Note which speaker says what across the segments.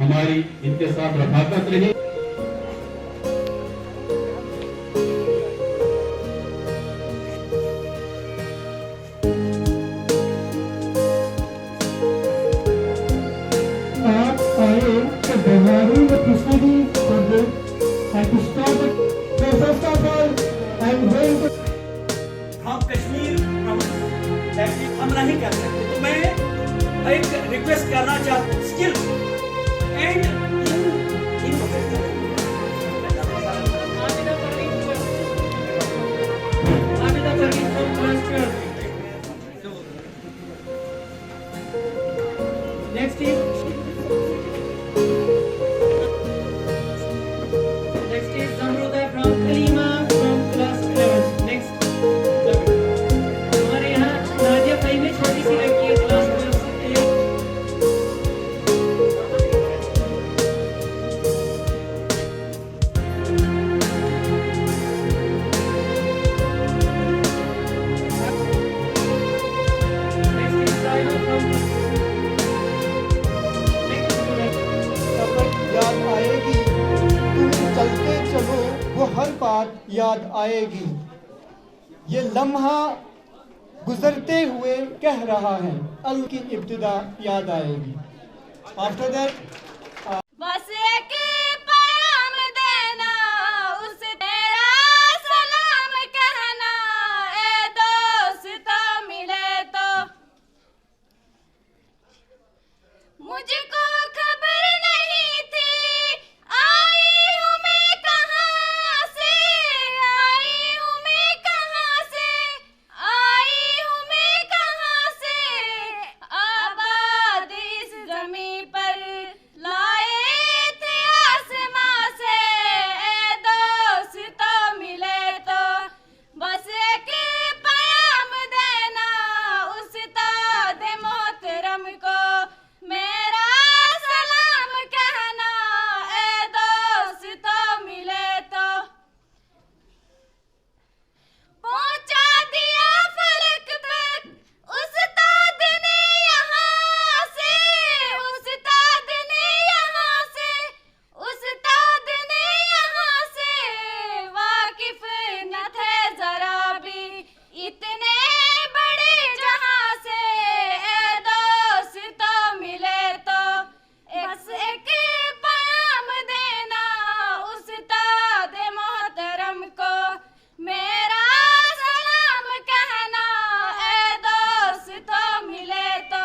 Speaker 1: हमारी इनके साथ रफाकत रही।
Speaker 2: हम कश्मीर हम नहीं कर सकते, तो मैं एक रिक्वेस्ट करना चाहता हूँ skill and
Speaker 3: next is Zamruda from Kalima from class 11. Next, हमारे यहाँ नादिया भाई में छोटी सी लड़की है class 12 Next is Saila from next student.
Speaker 4: सबक याद आएगी, तुम चलते चलो वो हर बात याद आएगी। ये लम्हा गुजरते हुए कह रहा है, अल की इब्तिदा याद आएगी। आफ्टर दैट
Speaker 5: बस एक पैगाम देना, उस तेरा सलाम कहना, ए दोस्त मिले तो मुझको खबर नहीं थी, आई हूँ मैं कहाँ से, आई हूँ मैं कहाँ से, आई हूँ मैं कहाँ से, आबाद इस ज़मीं पर लाए थे आसमां से, ए दोस्त मिले तो बस एक पैगाम देना, उस्ताद मोहतरम को मेरा सलाम कहना, ए दोस्त मिले तो पहुंचा दिया फलक तक उस्ताद ने यहाँ से, उस्ताद ने यहाँ से, उस्ताद ने यहाँ से वाकिफ न थे जरा भी इतने बड़े जहां से, ए दोस्त मिले तो बस एक पैगाम देना, उस्ताद मोहतरम को मेरा सलाम कहना, ए दोस्त मिले तो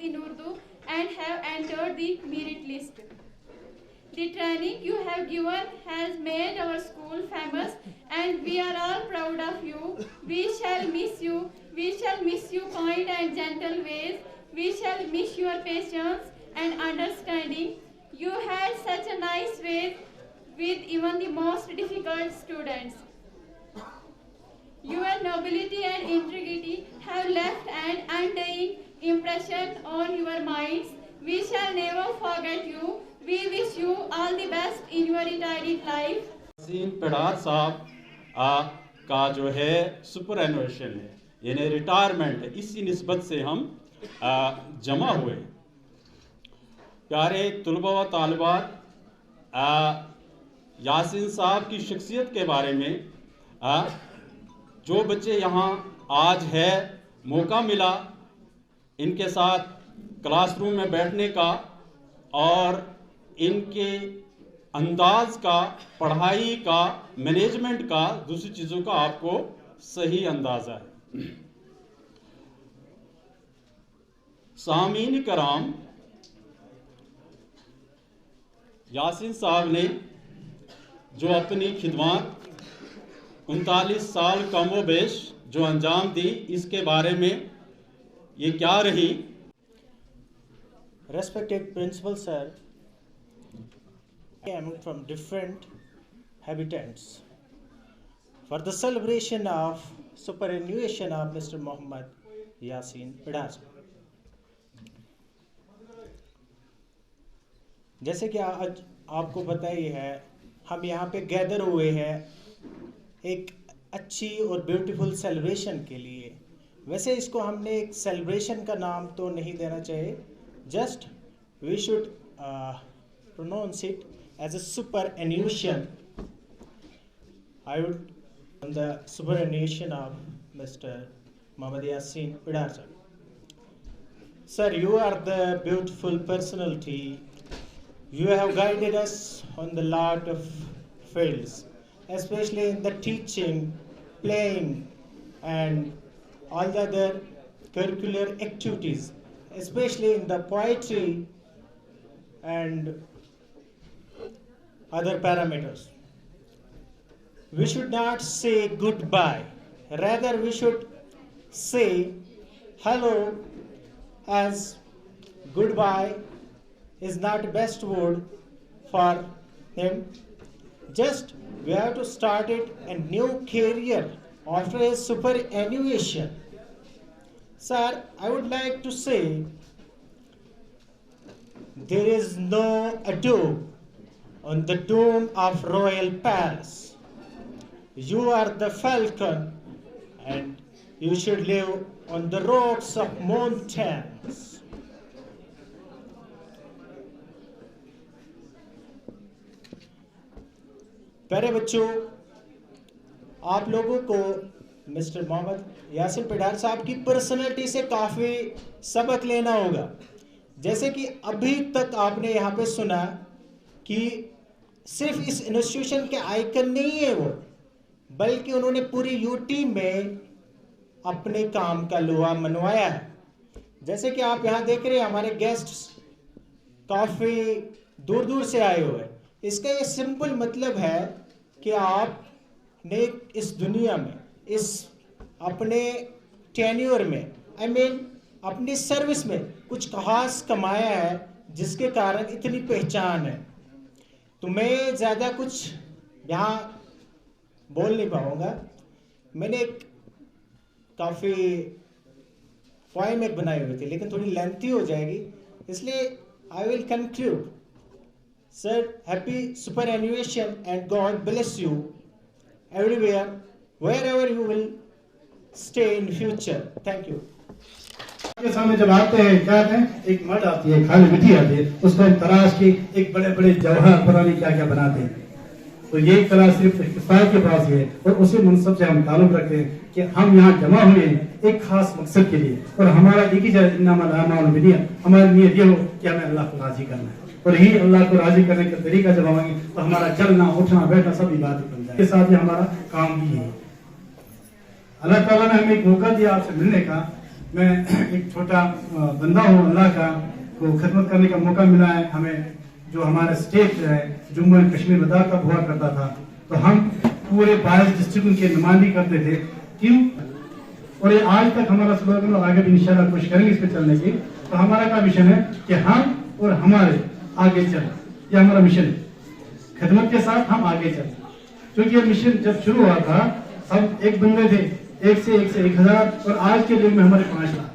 Speaker 5: in Urdu and have entered the merit list. The training you have given has made our school famous and we are all proud of you. We shall miss you. We shall miss your kind and gentle ways. We shall miss your patience and understanding. You had such a nice way with even the most difficult students. Your nobility and integrity have left an undying impression on your minds. We shall never forget you. We wish you all the best in your retired life.
Speaker 1: पढ़ार साहब का जो है super एनुएशन है, यानी retirement है, इसी निस्बत से हम जमा हुए। प्यारे तुलबा व तालिबात, यासीन साहब की शख्सियत के बारे में जो बच्चे यहाँ आज है मौका मिला इनके साथ क्लासरूम में बैठने का और इनके अंदाज का, पढ़ाई का, मैनेजमेंट का, दूसरी चीज़ों का आपको सही अंदाज़ा है। सामीन कराम, यासीन साहब ने जो अपनी खिदमत 39 साल कमोबेश जो अंजाम दी, इसके बारे में ये क्या रही।
Speaker 6: Respected Principal Sir, I am from different habitats for the celebration of superannuation of Mr. Mohammad Yasin Pidar. जैसे कि आज आपको पता ही है, हम यहाँ पे गैदर हुए हैं एक अच्छी और ब्यूटीफुल सेलिब्रेशन के लिए। वैसे इसको हमने एक सेलिब्रेशन का नाम तो नहीं देना चाहिए, just we should pronounce it as a superannuation. I would on the superannuation of Mr. Mohammad Yasin Pidar sir. Sir, you are the beautiful personality. You have guided us on the lot of fields, especially in the teaching, playing, and all the other curricular activities, especially in the poetry and other parameters. We should not say goodbye, rather we should say hello, as goodbye is not best word for him. Just we have to start it a new career after his superannuation. Sir, I would like to say there is no ado on the dome of royal palace. You are the falcon and you should live on the rocks of mountains. प्यारे बच्चों, आप लोगों को mister Mohammad Yasin पिडार साहब की personality से काफ़ी सबक लेना होगा। जैसे कि अभी तक आपने यहाँ पे सुना कि सिर्फ इस इंस्टीट्यूशन के आइकन नहीं है वो, बल्कि उन्होंने पूरी यूटी में अपने काम का लोहा मनवाया है। जैसे कि आप यहाँ देख रहे हैं, हमारे गेस्ट्स काफ़ी दूर दूर से आए हुए हैं। इसका ये सिंपल मतलब है कि आपने इस दुनिया में, इस अपने टेन्योर में, अपनी सर्विस में कुछ खास कमाया है, जिसके कारण इतनी पहचान है। तो मैं ज़्यादा कुछ यहाँ बोल नहीं पाऊँगा। मैंने एक काफ़ी पोएम एक बनाई हुई थी, लेकिन थोड़ी लेंथी हो जाएगी, इसलिए I will conclude. Sir, happy superannuation and God bless you everywhere, wherever you will stay in future. Thank you.
Speaker 7: के सामने जब आते हैं, क्या कहते हैं, एक मड आती है, खाली मिट्टी आती है, उसको हम तराश के एक बड़े बड़े जवाहर पता नहीं क्या क्या बनाते हैं। तो ये कला सिर्फ इस्तार के पास है, और उसी मनसब से हम ताल्लुक रखते हैं कि हम यहाँ जमा हुए हैं एक खास मकसद के लिए, और हमारा एक ही हमारी नीयत ये हो कि हमें अल्लाह को राजी करना है, और यही अल्लाह को राजी करने का तरीका जब हमें, तो हमारा चलना उठना बैठना सब इबादत बन जाए। इसके साथ ही हमारा काम भी है। अल्लाह ताला ने हमें एक मौका दिया आपसे मिलने का। मैं एक छोटा बंदा हूँ अल्लाह का, को खिदमत करने का मौका मिला है हमें। जो हमारा स्टेट है जम्मू एंड कश्मीर लद्दाख का हुआ करता था, तो हम पूरे 22 डिस्ट्रिक्ट के नुमाइंदगी करते थे। क्यों? और ये आज तक हमारा स्लोगन, और आगे भी इंशाल्लाह कोशिश करेंगे इस पे चलने की। तो हमारा क्या मिशन है कि हम और हमारे आगे चल, ये हमारा मिशन है। खिदमत के साथ हम आगे चल, क्योंकि ये मिशन जब शुरू हुआ था सब एक बंदे थे, एक से 1000, और आज के दिन में हमारे 5 लाख।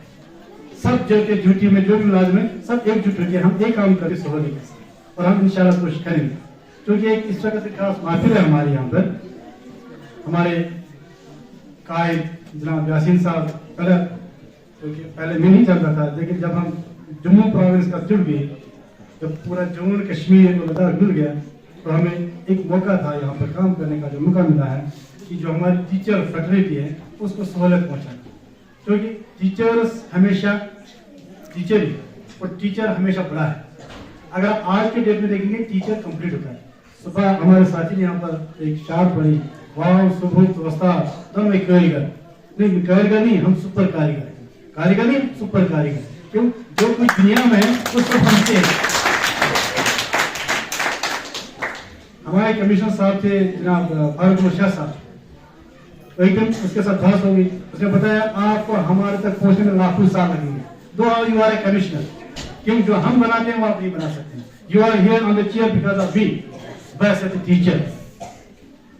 Speaker 7: सब जगह के ड्यूटी में जो भी मुलाजिम है सब एकजुट होकर हम एक काम करें सहूलियत के साथ, और हम इंशाल्लाह कोशिश करेंगे। क्योंकि एक इस वक्त खास महफिल है हमारे यहाँ पर। हमारे कायद जनाब यासीन साहब पहले मैं नहीं जानता था, लेकिन जब हम जम्मू प्रोविंस का जुड़ गए, जब पूरा जम्मू कश्मीर और लद्दाख जुड़ गया, तो हमें एक मौका था यहाँ पर काम करने का, जो मौका मिला है कि जो हमारी टीचर फैकल्टी है उसको सहूलत पहुँचाना। क्योंकि टीचर्स हमेशा टीचर ही, और टीचर हमेशा बड़ा है। अगर आज के डेट में देखेंगे टीचर कंप्लीट होता है। सुबह हमारे साथी ने यहाँ पर एक शार पढ़ी, वाह सुबह वस्ताद दोनों में कारीगर नहीं, हम सुपर कारीगर नहीं, सुपर कारीगर। क्यों? जो कुछ दुनिया में है उसको समझते हैं। हमारे कमिश्नर साहब थे जनाब फारूक शाह साहब, तो एक दिन उसके साथ बहस हो गई। उसने बताया आपको हमारे तक पहुंचने में लाखों साल लगेंगे, 2 hour you are a commissioner. क्योंकि जो हम बनाते हैं वो आप नहीं बना सकते। You are here on the chair because of we, बस एज ए टीचर।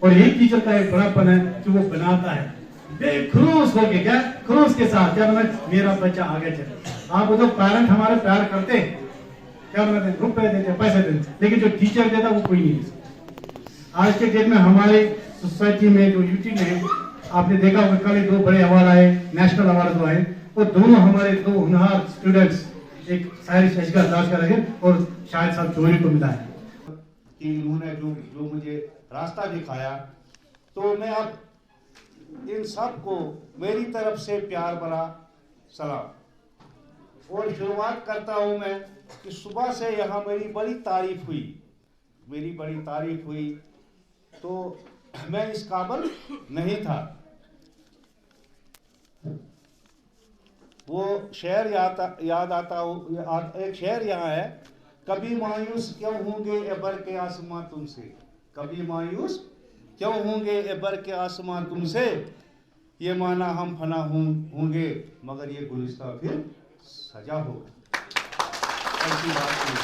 Speaker 7: और यही टीचर का एक बड़ापन है कि वो बनाता है बेखुरूस होके, क्या खुरूस के साथ, क्या बना, मेरा बच्चा आगे चले। आप तो पेरेंट हमारे प्यार करते हैं, क्या बनाते हैं, रुपए देते हैं, पैसे देते हैं, लेकिन जो टीचर देता वो कोई नहीं दे सकता। आज के डेट में हमारे सोसाइटी में जो यूटी में आपने देखा होगा, कल 2 बड़े अवार्ड आए, नेशनल अवार्ड आए, वो दोनों हमारे 2 होनहार स्टूडेंट्स, एक साहिर शशगर दास का लगे और शाहिद साहब चौधरी को मिला है
Speaker 8: कि उन्होंने जो मुझे रास्ता दिखाया। तो मैं अब इन सब को मेरी तरफ से प्यार भरा सलाम। और शुरुआत करता हूं मैं कि सुबह से यहाँ मेरी बड़ी तारीफ हुई, तो मैं इस काबिल नहीं था। वो शेर याद आता हो, एक शेर यहाँ है, कभी मायूस क्यों होंगे एबर के आसमां तुमसे, कभी मायूस क्यों होंगे एबर के आसमां तुमसे, ये माना हम फना होंगे मगर ये गुलिस्ता फिर सजा होगा। ऐसी बात नहीं।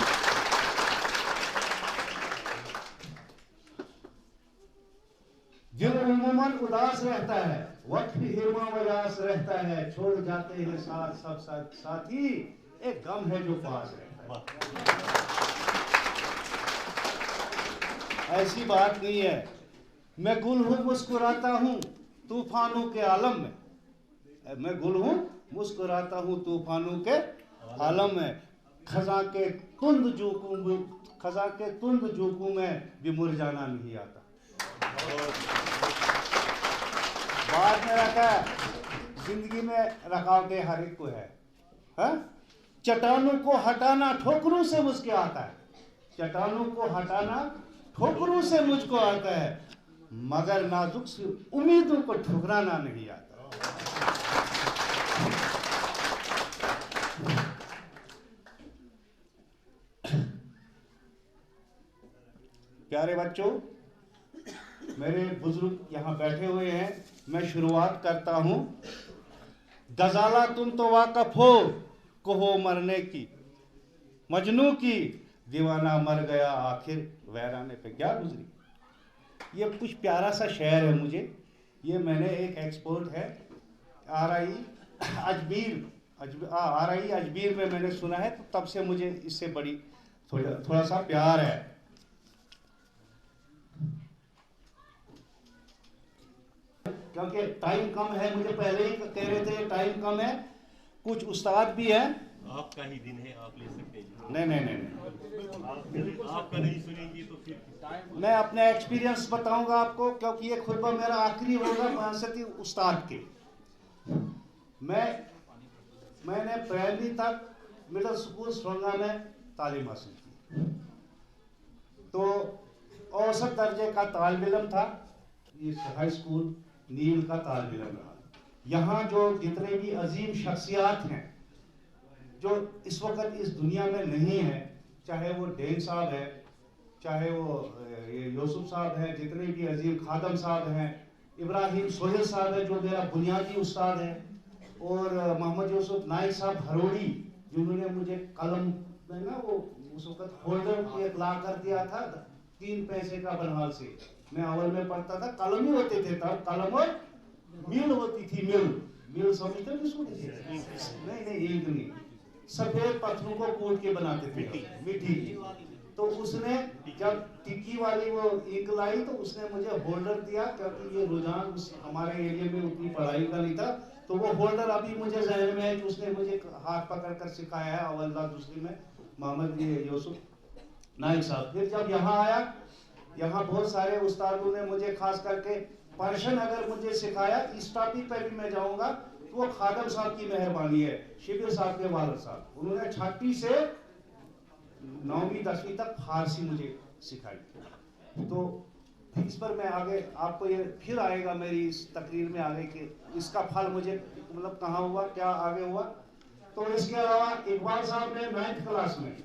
Speaker 8: दिल उम्मूमन उदास रहता है, वक्त भी हिरमा वयास रहता है, छोड़ जाते हैं साथ सब साथी, एक गम है जो पास रहता है। ऐसी बात नहीं है। मैं गुल हूं मुस्कुराता हूं तूफानों के आलम में, मैं गुल हूं मुस्कुराता हूं तूफानों के आलम में, खजा के तुंद जोकू में भी मुरझाना नहीं आता। बात में रखा है, जिंदगी में रकावटें हर एक को है, चट्टानों को हटाना ठोकरों से मुझको आता है, चट्टानों को हटाना ठोकरों से मुझको आता है, मगर नाजुक सी उम्मीदों को ठुकराना नहीं आता। प्यारे बच्चों, मेरे बुजुर्ग यहाँ बैठे हुए हैं, मैं शुरुआत करता हूँ। गजाला तुम तो वाकफ हो कहो मरने की, मजनू की दीवाना मर गया आखिर वैराने पे क्या गुजरी। ये कुछ प्यारा सा शेर है मुझे, ये मैंने एक एक्सपर्ट है RI अजमेर में मैंने सुना है, तो तब से मुझे इससे बड़ी थोड़ा सा प्यार है। क्योंकि टाइम कम है, मुझे पहले ही कह रहे थे टाइम कम है, कुछ उस्ताद भी हैं।
Speaker 9: आपका ही दिन है, आप ले सकते हैं।
Speaker 8: नहीं,
Speaker 9: आपका नहीं सुनेंगे तो फिर
Speaker 8: मैं अपने एक्सपीरियंस बताऊंगा आपको, क्योंकि ये खुतबा मेरा आखिरी होगा मानसती उस्ताद के। मैंने प्राइमरी तक मिडिल स्कूल सोलंगा में तालीम हासिल की, तो औसत दर्जे का तालिब इल्म था। ये हाई स्कूल नील का तालिब इल्म रहा। यहाँ जो जितने भी अजीम शख्सियात हैं जो इस वक्त इस दुनिया में नहीं है, चाहे वो डेन साहब है, चाहे वो यूसुफ साहब हैं, जितने भी अजीम खादम साहब हैं, इब्राहिम सोहेल साहब है जो मेरा बुनियादी उस्ताद है, और मोहम्मद यूसुफ नाइक साहब हरोड़ी जिन्होंने मुझे कलम में ना वो उस वक्त होल्डर एक ला कर दिया था 3 पैसे का बनहाल से। मैं अव्वल में पढ़ता था, कलम ही होते थे तब, कलम और मिल होती थी, मिल समझते नहीं, इंक नहीं, सफेद पत्थरों को कूट के बनाते थे, मिट्टी। तो उसने जब टिक्की वाली वो इंक लाई तो उसने मुझे होल्डर दिया, क्योंकि ये रुझान हमारे एरिया में उतनी पढ़ाई का नहीं था, तो वो होल्डर अभी मुझे जहन में है कि उसने मुझे हाथ पकड़ कर सिखाया है। अव्वल दूसरी में मोहम्मद यूसुफ नाइक साहब। फिर जब यहाँ आया, यहाँ बहुत सारे उस्तादों ने मुझे खास करके पर्शियन अगर मुझे सिखाया, इस टॉपिक पर भी मैं जाऊँगा, तो वो खादम साहब की मेहरबानी है, शिबिर साहब के वालिद साहब। उन्होंने 6वीं से 9वीं 10वीं तक फारसी मुझे सिखाई। तो इस पर मैं आगे आपको ये फिर आएगा मेरी इस तकरीर में आगे कि इसका फल मुझे मतलब कहाँ हुआ, क्या आगे हुआ। तो इसके अलावा इकबाल साहब ने 9th क्लास में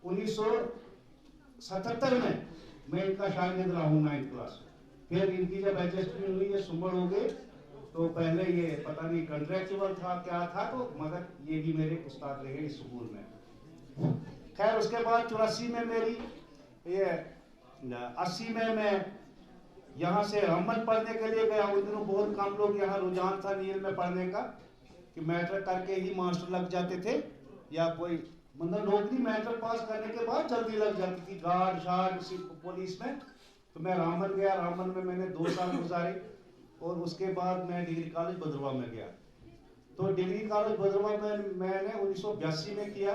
Speaker 8: 1977 में मैं इनका शागिर्द रहा हूँ 9th क्लास। फिर इनकी जब एडजस्टमेंट हुई, ये सुमड़ हो गए, तो पहले ये पता नहीं कॉन्ट्रेक्चुअल था क्या था, तो मगर ये भी मेरे उस्ताद रहे इस स्कूल में। खैर उसके बाद 84 में मेरी ये 80 में मैं यहाँ से रामबन पढ़ने के लिए गया। उन दिनों बहुत कम लोग यहाँ रुझान था नील में पढ़ने का कि मैट्रिक करके ही मास्टर लग जाते थे या कोई मतलब नौकरी मैट्रिक पास करने के बाद जल्दी लग जाती थी गार्ड शार्ड पुलिस में। तो मैं रामबन गया, रामबन में मैंने 2 साल गुजारे और उसके बाद मैं डिग्री कॉलेज भद्रवाह में गया। तो डिग्री कॉलेज भद्रवाह में मैंने 1982 में किया।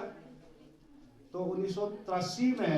Speaker 8: तो 1983 में